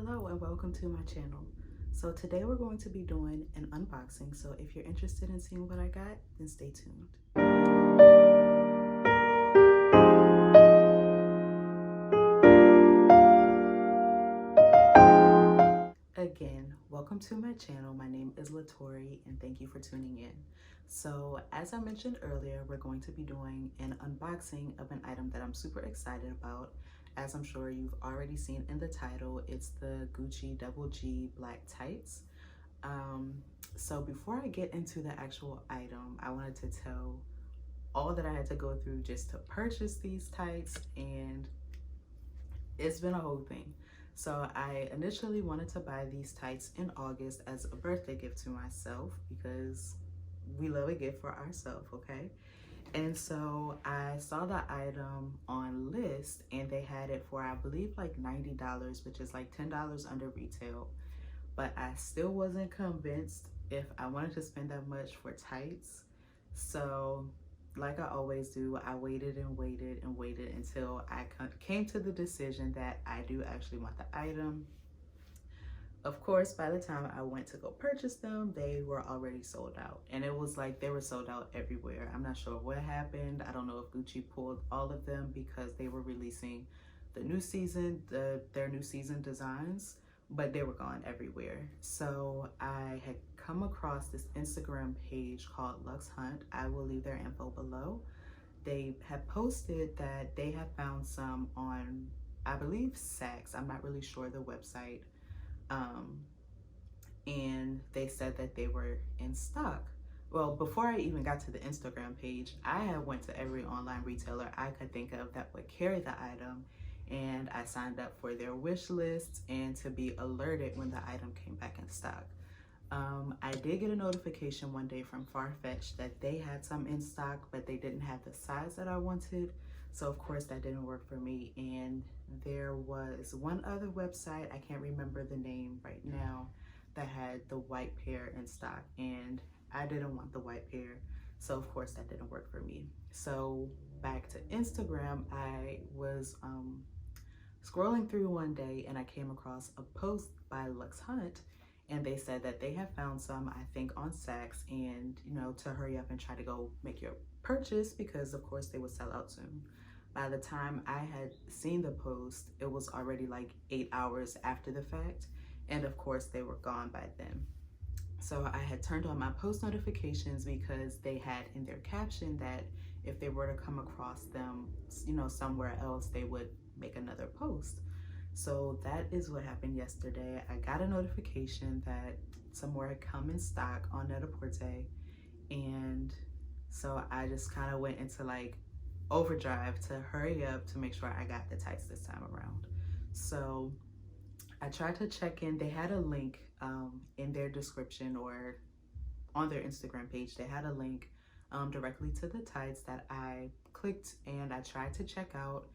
Hello and welcome to my channel. So today we're going to be doing an unboxing. So if you're interested in seeing what I got, then stay tuned. Again, welcome to my channel. My name is Latorri and thank you for tuning in. So as I mentioned earlier, we're going to be doing an unboxing of an item that I'm super excited about. As I'm sure you've already seen in the title, it's the Gucci Double G Black Tights. So before I get into the actual item, I wanted to tell all that I had to go through just to purchase these tights, and it's been a whole thing. So I initially wanted to buy these tights in August as a birthday gift to myself because we love a gift for ourselves, okay? And so I saw the item on list and they had it for, I believe, like $90, which is like $10 under retail. But I still wasn't convinced if I wanted to spend that much for tights. So like I always do, I waited and waited and waited until I came to the decision that I do actually want the item. Of course, by the time I went to go purchase them, they were already sold out. And it was like they were sold out everywhere. I'm not sure what happened. I don't know if Gucci pulled all of them because they were releasing the new season, their new season designs, but they were gone everywhere. So I had come across this Instagram page called Lux Hunt. I will leave their info below. They had posted that they had found some on, I believe, Saks. I'm not really sure the website. And they said that they were in stock. Well, before I even got to the Instagram page, I had went to every online retailer I could think of that would carry the item, and I signed up for their wish list and to be alerted when the item came back in stock. I did get a notification one day from Farfetch that they had some in stock, but they didn't have the size that I wanted. So of course that didn't work for me. And there was one other website, I can't remember the name right now, that had the white pair in stock, and I didn't want the white pair. So of course that didn't work for me. So back to Instagram, I was scrolling through one day and I came across a post by Lux Hunt, and they said that they have found some, I think, on Saks, and to hurry up and try to go make your purchase because of course they would sell out soon. By the time I had seen the post, it was already like 8 hours after the fact, and of course they were gone by then. So I had turned on my post notifications because they had in their caption that if they were to come across them, somewhere else, they would make another post. So that is what happened yesterday. I got a notification that some more had come in stock on Net-a-Porter, and so I just kind of went into like overdrive to hurry up to make sure I got the tights this time around. So I tried to check in. They had a link in their description, or on their Instagram page, they had a link directly to the tights that I clicked, and I tried to check out,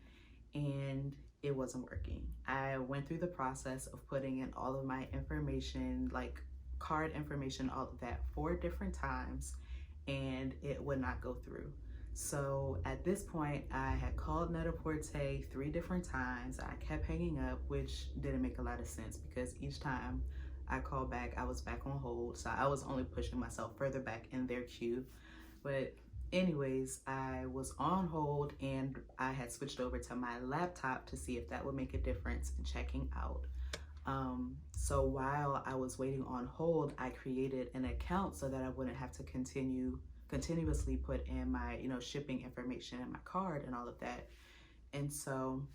and it wasn't working. I went through the process of putting in all of my information, like card information, all of that, 4 different times, and it would not go through. So at this point, I had called Net-a-Porter 3 different times. I kept hanging up, which didn't make a lot of sense because each time I called back, I was back on hold. So I was only pushing myself further back in their queue. But anyways, I was on hold and I had switched over to my laptop to see if that would make a difference in checking out. So while I was waiting on hold, I created an account so that I wouldn't have to continuously put in my shipping information and my card and all of that. And so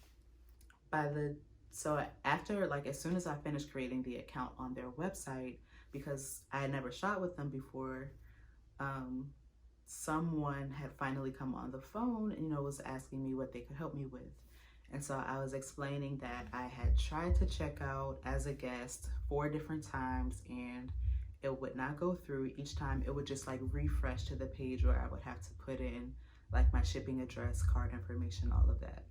after, like, as soon as I finished creating the account on their website, because I had never shot with them before, someone had finally come on the phone and was asking me what they could help me with. And so I was explaining that I had tried to check out as a guest 4 different times and it would not go through. Each time it would just like refresh to the page where I would have to put in like my shipping address, card information, all of that.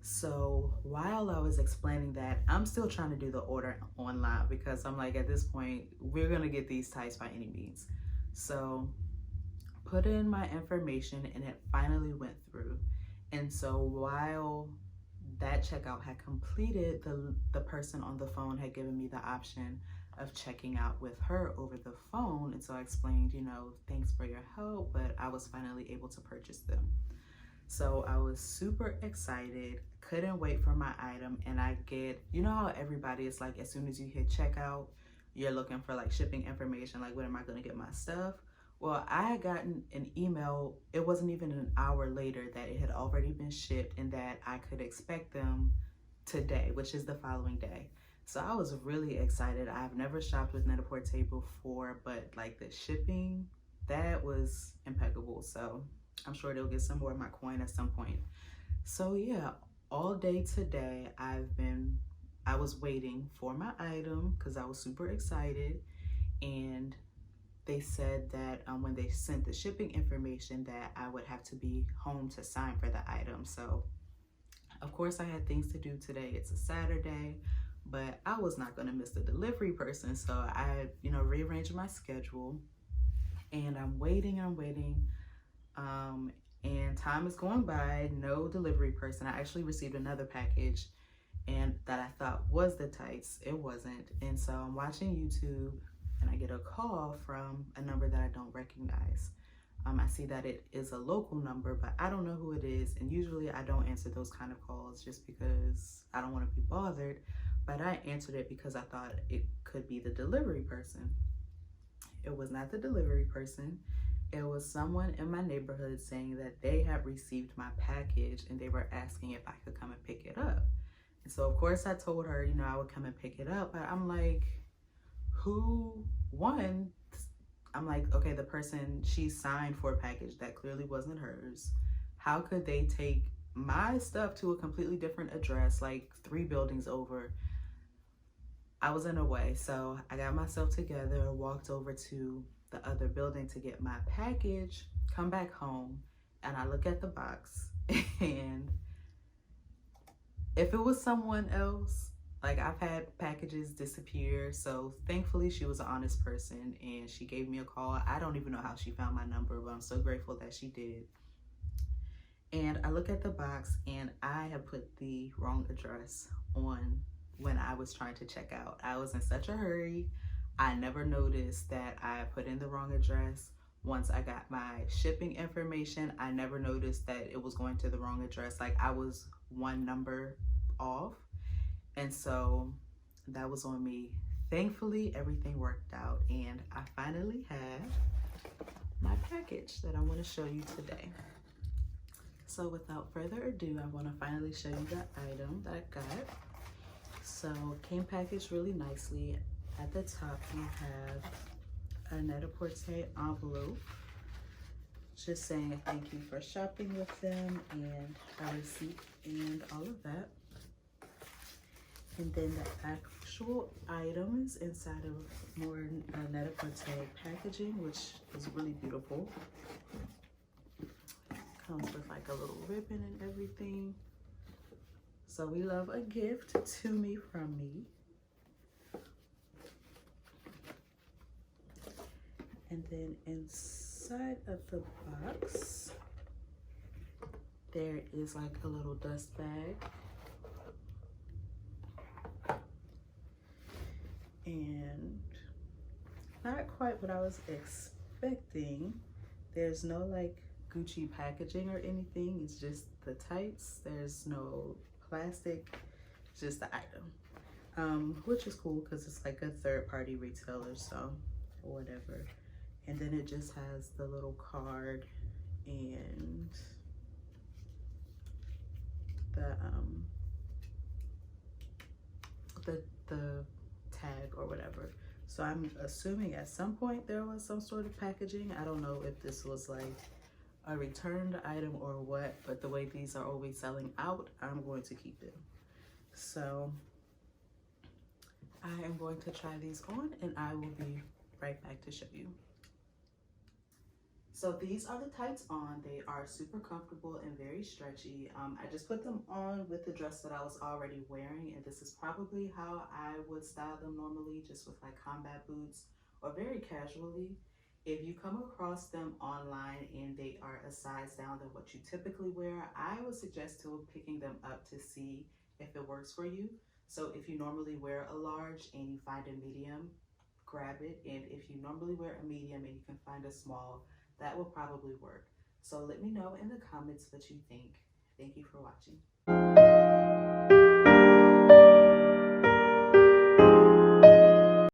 So while I was explaining that, I'm still trying to do the order online because I'm like, at this point, we're gonna get these tights by any means. So put in my information and it finally went through. And so while that checkout had completed, the person on the phone had given me the option of checking out with her over the phone. And so I explained, you know, thanks for your help, but I was finally able to purchase them. So I was super excited, couldn't wait for my item. And I get, you know how everybody is like, as soon as you hit checkout, you're looking for like shipping information, like when am I gonna get my stuff? Well, I had gotten an email, it wasn't even an hour later, that it had already been shipped and that I could expect them today, which is the following day. So I was really excited. I've never shopped with Net-a-Porter before, but like the shipping, that was impeccable. So I'm sure they'll get some more of my coin at some point. So yeah, all day today I was waiting for my item because I was super excited, and they said that when they sent the shipping information that I would have to be home to sign for the item. So of course I had things to do today. It's a Saturday, but I was not gonna miss the delivery person. So I, you know, rearranged my schedule, and I'm waiting. And time is going by, no delivery person. I actually received another package and that I thought was the tights. It wasn't. And so I'm watching YouTube and I get a call from a number that I don't recognize. I see that it is a local number, but I don't know who it is. And usually I don't answer those kind of calls just because I don't want to be bothered. But I answered it because I thought it could be the delivery person. It was not the delivery person. It was someone in my neighborhood saying that they had received my package and they were asking if I could come and pick it up. And so of course I told her, you know, I would come and pick it up, but I'm like, who won? I'm like, okay, the person, she signed for a package that clearly wasn't hers. How could they take my stuff to a completely different address, like 3 buildings over? I was in a way, so I got myself together, walked over to the other building to get my package, come back home, and I look at the box, and if it was someone else, like I've had packages disappear, so thankfully she was an honest person and she gave me a call. I don't even know how she found my number, but I'm so grateful that she did. And I look at the box and I have put the wrong address on when I was trying to check out. I was in such a hurry. I never noticed that I put in the wrong address. Once I got my shipping information, I never noticed that it was going to the wrong address. Like I was one number off. And so that was on me. Thankfully, everything worked out and I finally had my package that I want to show you today. So without further ado, I want to finally show you the item that I got. So it came packaged really nicely. At the top, you have a Net-a-Porter envelope just saying thank you for shopping with them and a receipt and all of that. And then the actual items inside of more Net-a-Porter packaging, which is really beautiful. Comes with like a little ribbon and everything. So we love a gift to me from me. And then inside of the box, there is like a little dust bag. And not quite what I was expecting. There's no like Gucci packaging or anything. It's just the tights. There's no plastic, just the item, which is cool because it's like a third-party retailer, so whatever. And then it just has the little card and the tag or whatever. So I'm assuming at some point there was some sort of packaging. I don't know if this was like a returned item or what, but the way these are always selling out, I'm going to keep them. So I am going to try these on and I will be right back to show you. So these are the tights on. They are super comfortable and very stretchy. I just put them on with the dress that I was already wearing, and this is probably how I would style them normally, just with like combat boots or very casually. If you come across them online and they are a size down than what you typically wear, I would suggest to picking them up to see if it works for you. So if you normally wear a large and you find a medium, grab it. And if you normally wear a medium and you can find a small, that will probably work. So let me know in the comments what you think. Thank you for watching.